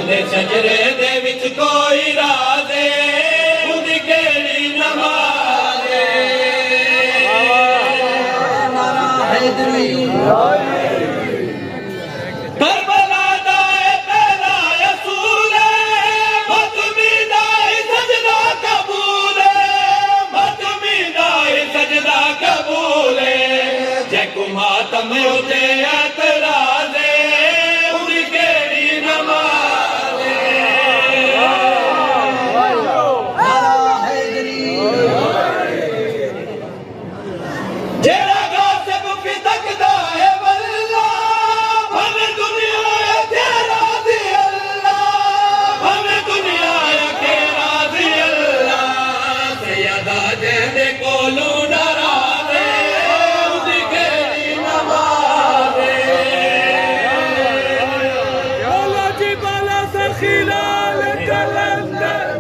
उदे सजरे दे विच कोई राज़े उदी केड़ी नमाज़े करबला दा पहला रसूल मतमी दा सजदा कबूल मतमी दा सजदा कबूल जे को मातम उते एतराज़े उदी केड़ी नमाज़े जेड़ा गासिब फितकदा है वल्ला हमें दुनिया के राज़ी अल्लाह हमें दुनिया के राज़ी अल्लाह सैयदा जेदे कोलू नाराज़े उदी केड़ी नमाज़े बाला जी बाला से खिलाल कलंदर